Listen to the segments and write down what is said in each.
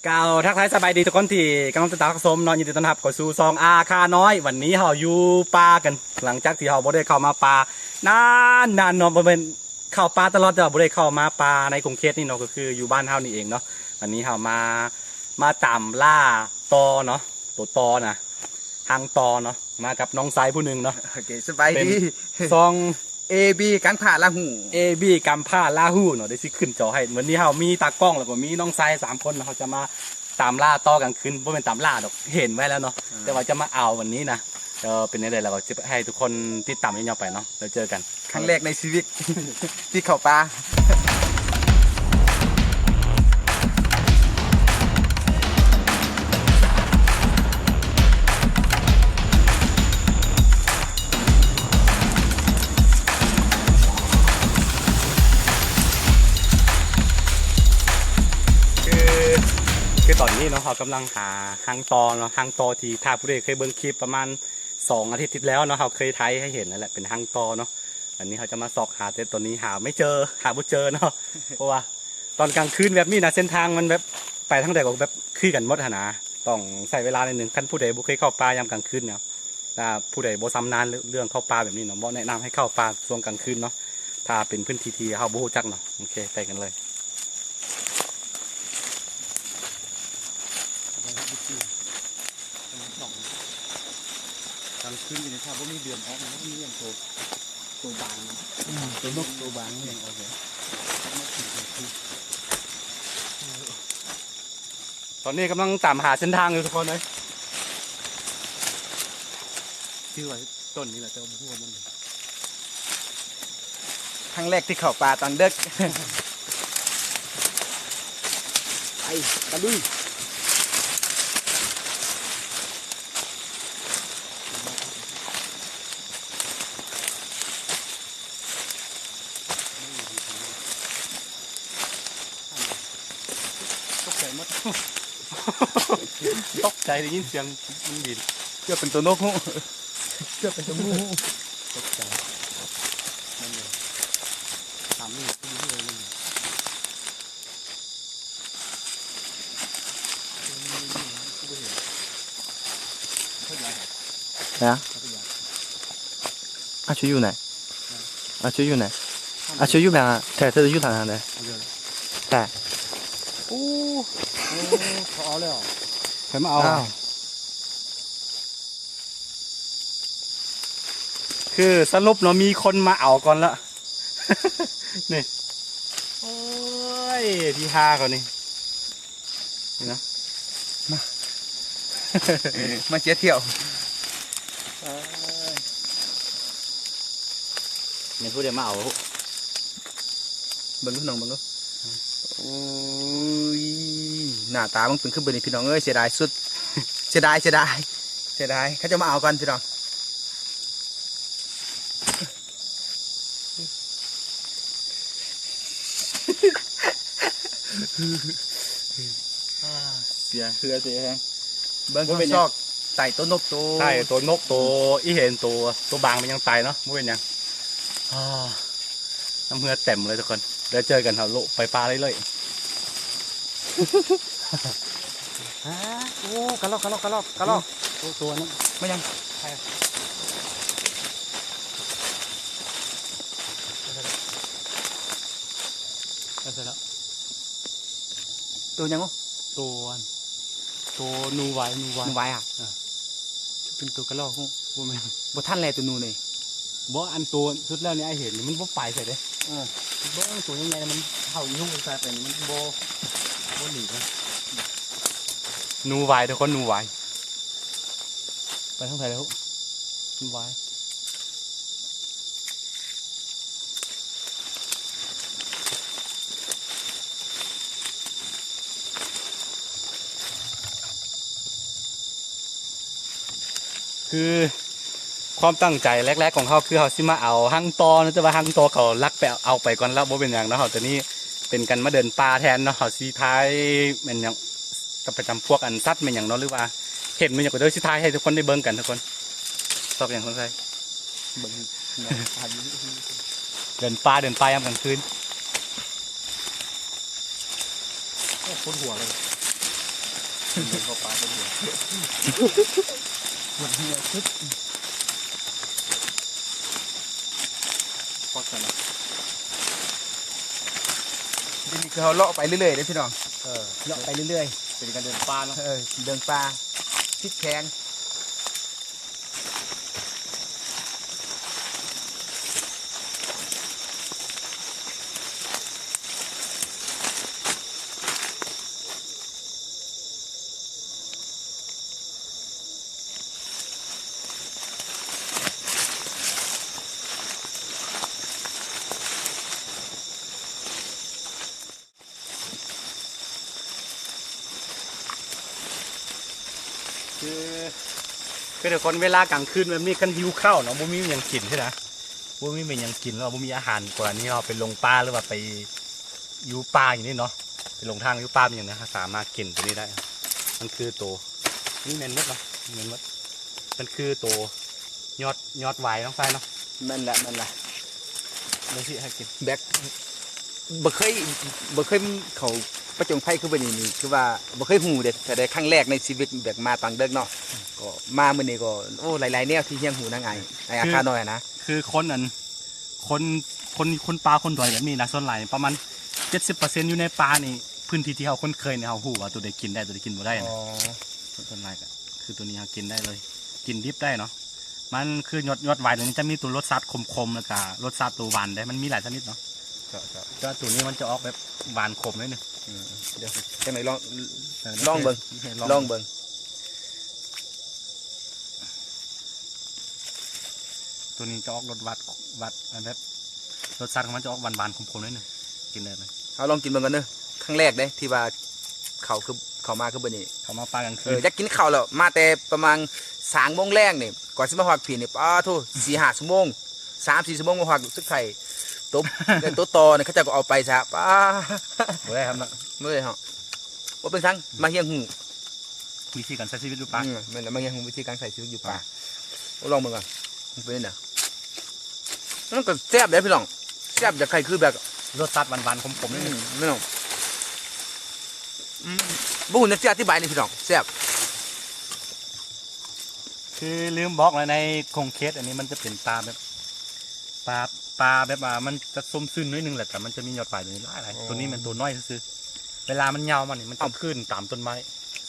กล่าวทักทายสบายดีทุกคนที่กำลังติดตามรับชมนอนยินดีต้อนรับเข้าสู่ซองอาคาน้อยวันนี้เราอยู่ป่ากันหลังจากที่เราบ่ได้เข้ามาป่านานเนาะบ่เป็นเข้าป่าตลอดแต่ว่าบ่ได้เข้ามาป่าในกรุงเทพนี่เนาะก็คืออยู่บ้านเฮานี่เองเนาะวันนี้เรามาตามล่าตอเนาะตัวตอนะทางตอเนาะมากับน้องสายผู้หนึ่งเนาะ โอเคสบายดี ซอง AB การผ่าละหู AB กัมผ้าลาฮูเนาะได้สิขึ้นจอให้เหมือนนี้เฮามีตากล้องแล้วก็มีน้องชาย3คนเนาะเขาจะมาตามล่าต่อกลางคืนบ่เป็นตามล่าดอกเห็นไว้แล้วเนาะแต่ว่าจะมาเอาวันนี้นะเป็นยังไงแล้วก็จะให้ทุกคนติดตามยาวๆไปเนาะแล้วเจอกัน ครั้งแรกในชีวิต ที่เข้าป่าคือตอนนี้เนาะเขากำลังหาหางตอเนาะหางตอที่ถ้าผู้ใดเคยเบิ่งคลิปประมาณ2 อาทิตย์ที่แล้วเนาะเขาเคยไทยให้เห็นนั่นแหละเป็นหางตอเนาะอันนี้เขาจะมาซอกหาแต่ตัวนี้หาไม่เจอหาไม่เจอเนาะ เพราะว่าตอนกลางคืนแบบนี้นะเส้นทางมันแบบไปทั้งใดก็แบบคือกันหมดหนนะต้องใส่เวลาในหนึ่งคันผู้ใดบ่เคยเข้าป่ายามกลางคืนเนาะถ้าผู้ใดบ่ชำนาญเรื่องเข้าป่าแบบนี้เนาะบ่แนะนำให้เข้าป่าช่วงกลางคืนเนาะถ้าเป็นพื้นที่ที่เฮาบ่รู้จักเนาะโอเคไปกันเลยกลางคืนนี่ถ้าบ่มีเดือนออกมันมีอย่างตัวบางตัวนกตัวบางนี่โอเคตอนนี้กำลังตามหาเส้นทางอยู่ทุกคนเลยชื่อว่าต้นนี้แหละเจ้าบัวมัน ครั้งแรกที่เข้าป่าตอนดึก ไปกันดุยตกใจหมด ตกใจได้ยินเสียงมันบิน เพื่อเป็นตัวนกหู เชื่อเป็นตัวงูตกใจนั่นเลยถามนี่ที่นี่เลยนี่นะอาชีอยู่ไหนอาชีอยู่ไหนอาชีอยู่แบบแต่เธออยู่ทางไหนแต่ โอ้เขาเอาเลยเหรอใครมาเอา คือสรุปเนาะมีคนมาเอาก่อนละ นี่โอ้ยที่ห้าเขานี่นี่นะ มาเชียเที่ยว นี่พูดเดี๋ยวมาเอา เบิ่งลูกน้องเบิ่งลูกโอ้ยหน้าตามันเป็นขึ้นบนนี่พี่น้องเอ้ยเสียดายสุด เสียดายเขาจะมาเอากันพี่น้อง เสียเสือเสียแฮง เบิ้งข้างซอกไต่ต้นนกตัว ใช่ตัวนกตัวอีเห็นตัวบางมันยังตายเนาะไม่เป็นยังน้ำเหือเต็มเลยทุกคนเดี๋ยวเจอกันเถอะโลไปปลาเลยโอ้กระลอกตัวนั้น ไม่ยังเสร็จแล้ว ตัวยังวะ ตัวนูไว้ นูไว้อ่ะ เป็นตัวกระรอกพวกมัน บ่ท่านแลตัวนูเลย บ่อันตัวสุดแล้วเนี่ยไอเห็นมันบ่ไปใส่เลยบ่ตัวยังไงมันเห่ายุ่งกันใส่ไปมันบ่หนีนะนูไว้ทุกคนนูไว้ไปทางไหนแล้วนูไว้คือความตั้งใจแรกๆของเขาคือเขาสิมาเอาหั่งตอนะแต่ว่าหั่งตอเขาลักไปเอาไปก่อนแล้วบ่เป็นอย่างนะเขาแต่นี่เป็นกันมาเดินป่าแทนเนาะเขาสีท้ายเป็นอย่างกับประจำพวกอันซัดเป็นอย่างเนาะหรือว่าเห็นมันอย่างก็โดยสีท้ายให้ทุกคนได้เบิ่งกันทุกคนชอบอย่างคนไทยเบิ่งเดินป่ายามกลางคืนปวดหัวเลย เข้าปลาตัวเดียวหมดเดียวคึบพอกันแล้วนี่คือเขาเลาะไปเรื่อยๆเลยพี่น้องเลาะไปเรื่อย เป็นการเดินป่าเนาะ ๆเดินปลาพริกแข็งคือเดี๋ยวคนเวลากลางคืนแบบนี้กันหิวข้าวเนาะบ่มีหยังกินใช่ไหมบ่มีหยังกินแล้วบ่มีอาหารกว่านี้เราไปลงป่าหรือว่าไปอยู่ป่าอย่างนี้เนาะไปลงทางอยู่ป่าอย่างนี้นะสามารถกินตัวนี้ได้มันคือตัวนี่เมนมดเนาะเมนมดมันคือตัวยอดไวน้องไฟเนาะ นั่นแหละ เลยที่ให้กิน แบกบ่เคยเขาประจงไพ่คือแบบนี้คือว่าบ่เคยหูเด็ดแต่ได้ครั้งแรกในชีวิตแบบมาต่างเด็กเนาะก็มามื้อนี้ก็โอ้หลายๆแนวที่เฮียงหูนางไงไอ้อาคาน้อยนะ คือคนนั้นคนป่าคนดอยแบบนี้นะส่วนใหญ่ประมาณ70%อยู่ในป่านี่พื้นที่ที่เขาคุ้นเคยเนี่ยเขาหูว่าตัวใดกินได้ตัวใดกินบ่ได้นะส่วนใหญ่ก็คือตัวนี้เขากินได้เลยกินดิบได้เนาะมันคือยอดไวตัวนี้จะมีตัวรสชาติคมๆแล้วก็รสชาติตัวหวานได้มันมีหลายชนิดเนาะก็ตัวนี้มันจะออกแบบหวานขมนิดนึง เดี๋ยวจังไหนลองเบิ่งลองเบิ่ง ตัวนี้จะออกรสหวานแบบรสชาติของมันจะออกหวานๆขมๆนิดนึงกินได้เลย เอาลองกินเบิ่งกันเด้อครั้งแรกเด้ที่ว่าเขามาคือแบบนี้ เขามาป่ากลางคืน อยากกินข้าวแล้วมาแต่ประมาณ3 โมงแรงนี่ก่อนสิมาฮอดพี่นี่ป้าโท 4-5 ชั่วโมง 3-4 ชั่วโมงมาฮอดซึกไข่ตุ๊บแต่ตัวต่อนี่เขาจะก็เอาไปซะป้า บ่ได้ครับเนาะ มื้อนี้ฮะบ่เป็นทั้งมาเฮียงหู วิธีการใช้ชีวิตดูป่า แม่นแล้วมาเฮียงหูวิธีการใส่ชีวิตอยู่ป่าลองเบิ่งก่อนมันเป็นน่ะมันก็แซ่บเด้พี่น้องแซ่บจากไข่คือแบบ รสชาติหวานๆขมๆนิดนึง พี่น้องบ่ฮู้จะอธิบายนี่พี่น้องแซ่บ คือลืมบอกเลยในคงเคสอันนี้มันจะเป็นปลาแบบปลาแบบว่ามันจะส้มซึนนิดนึงแหละแต่มันจะมียอดปลายตัวนี้หลายตัวนี้มันตัวน้อยซื่อเวลามันยาวมันนี่มันจะขึ้นตามต้นไม้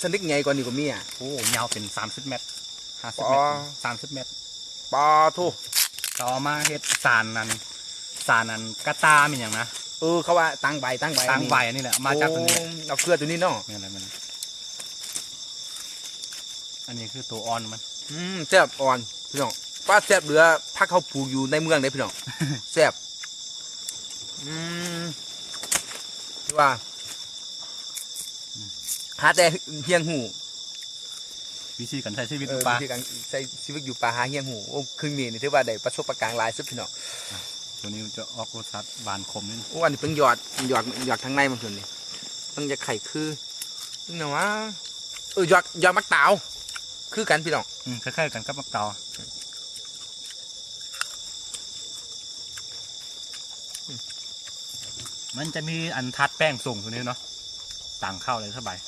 สนิกใหญ่กว่านี้ก็มีอ่ะ โอ้ยาวเป็น30 เมตร50 อ๋ เม อ ตร30 เมตร ปลาโท ต่อมาเฮ็ดสารนั้นกระตาเป็นอย่างนะ เขาว่าตั้งใบ ตั้งใบอันนี้แหละมาจากตัวนี้ เอาเกลือตัวนี้เนาะ นี่อะไรมันอันนี้คือตัวอ่อนมัน แซ่บอ่อนพี่น้องปลาแซ่บเหลือถ้าเขาปลูกอยู่ในเมืองได้พี่น้อง แซ่บที่ว่าหาแต่เฮียงหู วิธีการใช้ชีวิตดูปลา วิธีการใช้ชีวิตอยู่ป่าหาเฮียงหูโอ้ครึ่งนี้นี่ถือว่าได้ประสบการณ์หลายสุดพี่น้อง ตัวนี้จะออกรสชาติหวานขมนิดนึง โอ้อันนี้เพิ่งหยอดทางในมันส่วนนี้เพิ่งจะไข่คือนี่นะวะหยอดมักเต๋าคือกันพี่น้อง คล้ายๆกันกับมะเตามันจะมีอันทัดแป้งส่งตัวนี้เนาะต่างเข้าเลยสบาย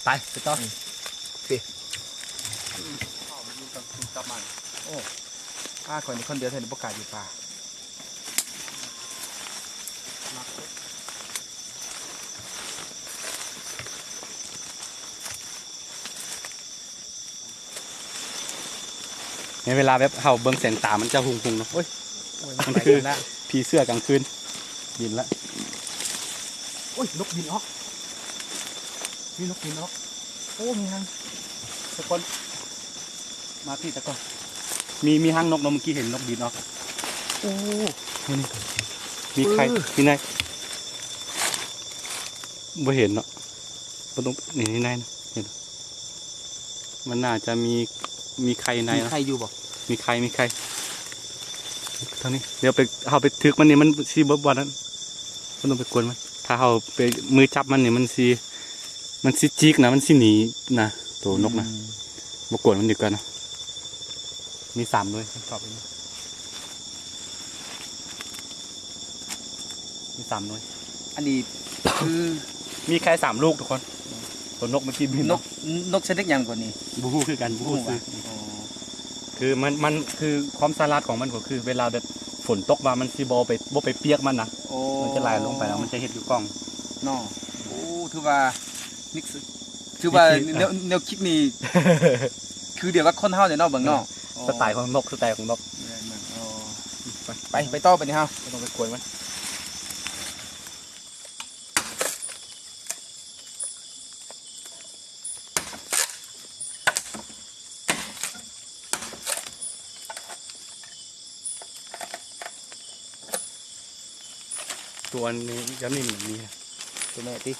ไปต่อ ป้าคนนี้คนเดียวเท่านั้นประกาศอยู่ป่า ในเวลาแบบเห่าเบิ้งแสงตามันจะหุงๆเนาะโอ้ยมันคือผีเสื้อกลางคืนบินละโอ้ยนกบินออกมีนกบินออกโอ้มีหางทุกคนมาพี่ตะก่อนมีหางนกเนาะเมื่อกี้เห็นนกบินออกโอ้นี่มีใครมีนายบ่เห็นเนาะบ่ต้องนี่นายเห็นมันน่าจะมีใครใน มี นะ ใครอยู่บ่ มีใครเท่านี้เดี๋ยวไปเอาไปทึกมันนี่มันซีบบวันนั้นมันต้องไปกวนมันถ้าเอาไปมือจับมันนี่มันซีจิกนะมันซีหนีนะตัวนกนะมากวนมันดีกว่านะมี3ด้วยตอบไปนะมี3ด้วย อันนี้คือ มีใคร3 ลูกทุกคน ตัวนกเมื่อกี้มี นกนกชนิดหยังกว่านี้ บูฮู้คือกันบูฮู้ซื้อ อ๋อ คือมันคือความสลัดของมันก็คือ เวลาแบบฝนตกมามันสิบ่ไปเปียกมันนะ โอ้ มันจะไหลลงไปแล้วมันจะเห็ดอยู่กล้อง เนาะโอ้ถือว่านี่ถือว่า วิธี แนวคิดนี่ คือเดี๋ยวว่าคนเฮาเนี่ยเนาะเบิ่งเนาะ สไตล์ของนกสไตล์ของนก อ๋อไปต่อไปนี่เฮา ไม่ต้องไปกวนมันตัวนี้จะนิ่มแบบนี้นะ ตัวแม่ติ ม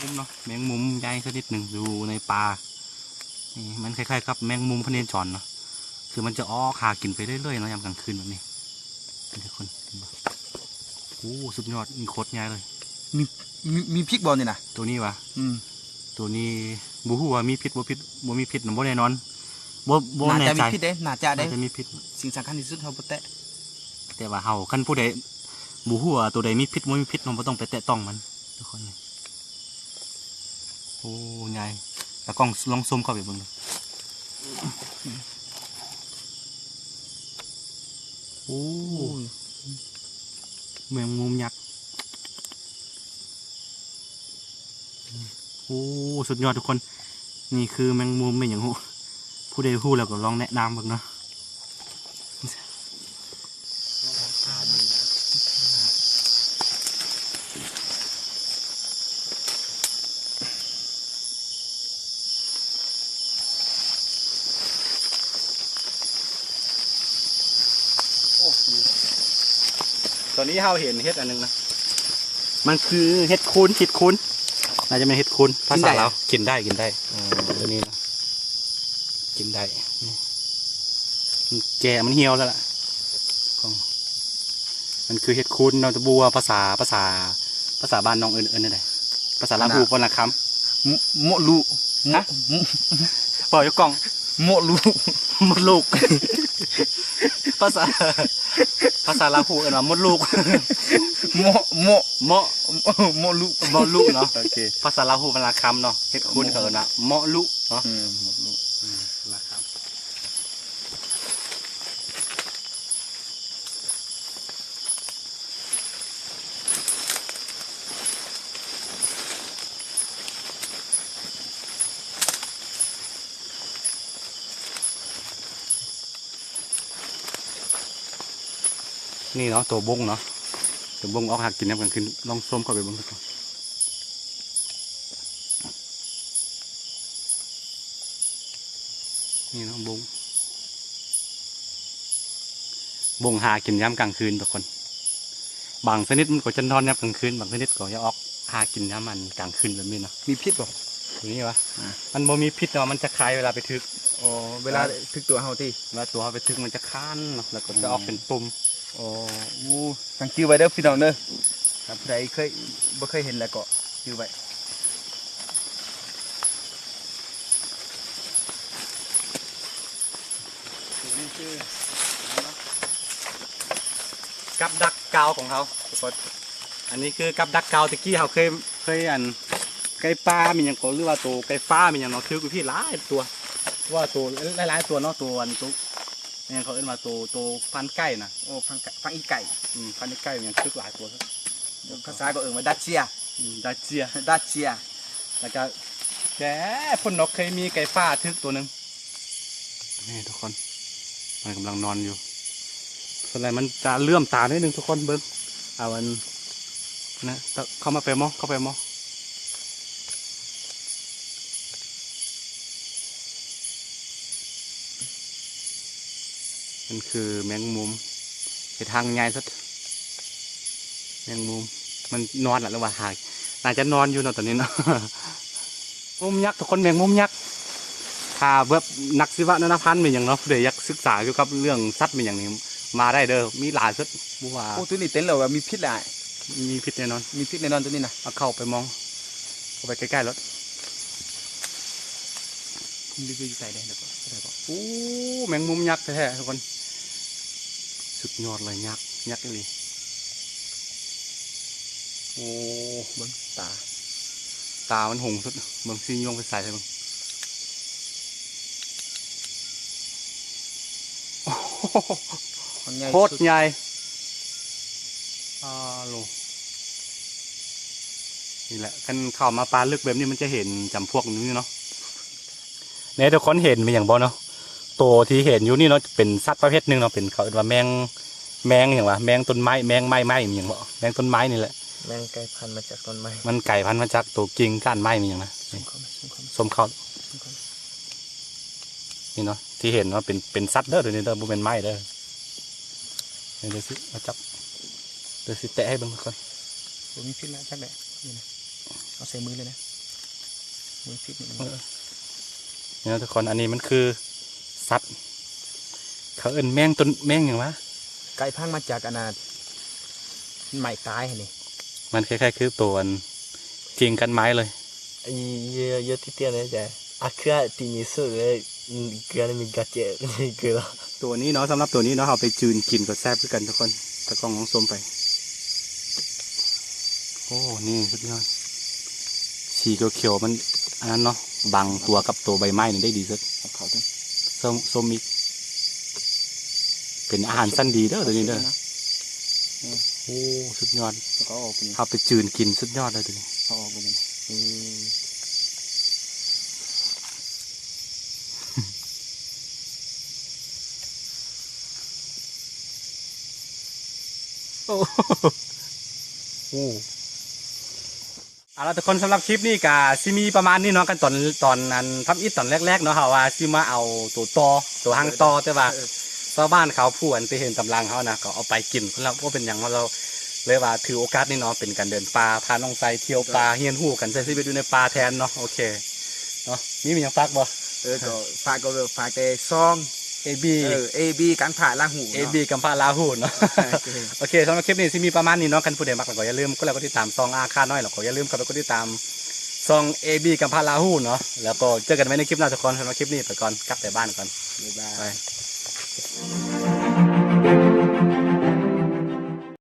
ุมเนาะแมงมุมใหญ่สักนิดหนึ่งดูในปลานี่มันคล้ายๆกับแมงมุมพะเนียนจอนเนาะคือมันจะอ้อคากินไปเรื่อยๆเนาะยามกลางคืนแบบนี้เป็นทุกคนเห็นปะโอ้สุดยอดมีโคตรใหญ่เลย มีพริกบ่นี่น่ะ ตัวนี้วะ อืม ตัวนี้บูฮู้ว่ามีพิษบ่มีพิษนะบ่แน่นอนบ่ น่า แน่ จะ ใจ มีพิษเด้น่าจะเด้ น่าจะมีพิษ สิ่งสำคัญที่สุดเฮาบ่แตะ แต่ว่าเฮาคันผู้ใดบูฮู้ว่าตัวใดมีพิษบ่มีพิษเราบ่ต้องไปแตะต้องมันทุกคนนี่โอ้ใหญ่แล้วกล้องลองซูมเข้าไปเบิ่งดูโอ้แมงมุมยักษ์โอ้สุดยอดทุกคนนี่คือแมงมุมไม่อย่างหูผู้ใดฮู้แล้วก็ลองแนะนำเบิ่งเนาะ ตอนนี้เราเห็นเห็ดอันหนึงนะ มันคือเห็ดคูนน่าจะเป็นเห็ดคูนภาษาเราวกินได้ตัวนี้นะกินได้มันแก่มันเหี่ยวแล้วล่ะกล้องมันคือเห็ดคูนเราจะบัวภาษาบ้านน้องเอิญนั่นแหละภาษาลาวพูปนละค โมลุ ำฮะปล่อยกล้อง โมลุ มดลูก ภาษาลาวพูเอิญว่ามดลูก โมโม เมาะ โมลุ เมาะลุเนาะโอเคภาษาลาวพูเป็นละคำเนาะเฮ็ดคูนเขาเอิญนะเมาะลุเนาะ โมลุ ละคำนี่เนาะตัวบงเนาะตัวบงออกหักกินน้ำกันขึ้นลองส้มเข้าไปเบ้างก่อนนี่เนาะบงหากินย้ำกลางคืนทุกคนบางชนิดมันก็จะนอนย้ำกลางคืนบางชนิดก็จะออกหากินย้ำมันกลางคืนแบบนี้เนาะ มีพิษบ่ ตัวนี้วะมันบ่มีพิษเนาะมันจะคายเวลาไปทึก อ๋อเวลาถึกตัวเฮาติ เวลาตัวเขาไปทึกมันจะค้านเนาะแล้วก็จะออกเป็นตุ่ม อ๋ออู้ตั้งชื่อไว้เด้อพี่น้องเด้อถ้าผู้ใดบ่เคยเห็นแล้วก็ชื่อไว้ นี่คือกับดักกาวของเขาทุกคนอันนี้คือกับดักกาวตะกี้เขาเคยอันไก่ปลามีอย่างก็หรือว่าตัวไก่ฟ้ามีอย่างเนาะคือกูพี่หลายตัวว่าตัวหลายๆตัวเนาะตัวอันตัวเนี่ยเขาเอิ้นว่าตัวพันไก่นะ โอ้ฟังอีไก่ พันไก่อย่างคือหลายตัวครับ ภาษาก็เอิ้นว่าดัชเชีย ดาเจีย ดัชเชีย แล้วก็แกพ่นนกเคยมีไก่ฟ้าทึกตัวหนึ่งนี่ทุกคนมันกำลังนอนอยู่ส่วนอะไรมันจะเลื่อมตานิดนึงทุกคนเบิ้งเอามันนะเข้ามาไปมอมันคือแมงมุมไปทางไงสักแมงมุมมันนอนหรือว่าหายน่าจะนอนอยู่เนาะตอนนี้เนาะ มุมยักษ์ทุกคนแมงมุมยักษ์ถ้าแบบนักศิวะนนพันธ์เป็นอย่างเนาะเดี๋ยวอยากศึกษาเกี่ยวกับเรื่องสัตว์เป็นอย่างนี้มาได้เด้อมีหลายสัตว์บัวา โอ้ตัวนี้เต็นแล้วว่ามีพิษแหละ มีพิษแน่นอน มีพิษแน่นอนตัวนี้นะ เอาเข้าไปมอง ไปใกล้ๆรถ รีวิวใส่ได้แล้วก็ได้บ่ โอ้แมงมุมยักษ์แท้ๆทุกคนสุดยอดเลยยักษ์เลยโอ้ เบิ่งตา ตามันหงสุดเบิ่งซีนยงไปใส่ใช่มั้งโคตรใหญ่โลนี่แหละกันเข้ามาปลาลึกแบบนี้มันจะเห็นจำพวกนี้เนาะเนี่ยทุกคนเห็นเป็นอย่างบ่เนาะตัวที่เห็นอยู่นี่เนาะเป็นสัตว์ประเภทหนึ่งเนาะเป็นเขาเรียกว่าแมงอย่างว่าแมงต้นไม้แมงไม้อย่างบ่แมงต้นไม้นี่แหละ แมงไก่พันธุ์มาจากต้นไม้ มันไก่พันธุ์มาจากตัวกิ่งก้านไม้มีอย่างนะนี่ส้มเขานี่เนาะที่เห็นว่าเป็นสัตว์เด้อเดี๋ยวนี้เด้อบ่เป็นไม้เด้อเดี๋ยวสิมาจับเดี๋ยวสิแตะให้เบิ่งก่อน ผมมีพิษแล้วจักได้นี่นะเอาใส่มือเลยนะมือพิษนี่ นี่นะทุกคนอันนี้มันคือสัตว์เขาเอิ้นแมงต้นแมงอย่างวะ ไก่พังมาจากอนาถใหม่ตายนี่ มันคล้ายๆคือตัวกิ่งกันไม้เลย เยอะที่เตี้ยเลยจ้ะอาคือตีนี้สุดเลยเกลือมีกระเจี๊ยบเกลือ ตัวนี้เนาะสำหรับตัวนี้เนาะเอาไปจืนกินก็แซ่บด้วยกันทุกคนตะกล้องน้องส้มไปโอ้นี่สุดยอดสีเขียวๆมันอันนั้นเนาะบังตัวกับตัวใบไม้นี่ได้ดีสุด เอาเขาด้วย ส้มอีกเป็นอาหารสั้นดีเด้อตัวนี้เด้อโอ้สุดยอด แล้วก็ออกไป เอาไปจืนกินสุดยอดเลยตัวนี้ เอาออกไปเลยนะ โอ้โหเอาละทุกคนสำหรับคลิปนี้ก็ซิมีประมาณนี้เนาะกันตอนนั้นทำอิฐตอนแรกๆเนาะค่ะว่าซิมาเอาตัวหางตอแต่ว่าชาวบ้านเขาผู้อันไปเห็นตำรังเขานะก็เอาไปกินแล้วก็เป็นอย่างว่าเราเลยว่าถือโอกาสนี้เนาะเป็นการเดินป่าพาน้องไซเที่ยวป่าเฮียนหู้กันใช้ชีวิตอยู่ในป่าแทนเนาะโอเคเนาะมีอย่างฝากบ่ ก็ฝากแต่ซอง AB AB การผ่าล่างหู AB กัมพาลาหูเนาะ โอเคสำหรับคลิปนี้ที่มีประมาณนี้เนาะกันผู้ใดมักก็อย่าลืมก็แล้วก็ติดตามซองอาค่าน้อยแล้วก็อย่าลืมเข้าไปกดติดตามซอง AB กัมพาลาหูเนาะแล้วก็เจอกันไว้ในคลิปหน้าทุกคนสำหรับคลิปนี้ไปก่อนกลับไปบ้านก่อน บ๊ายบา ไป ย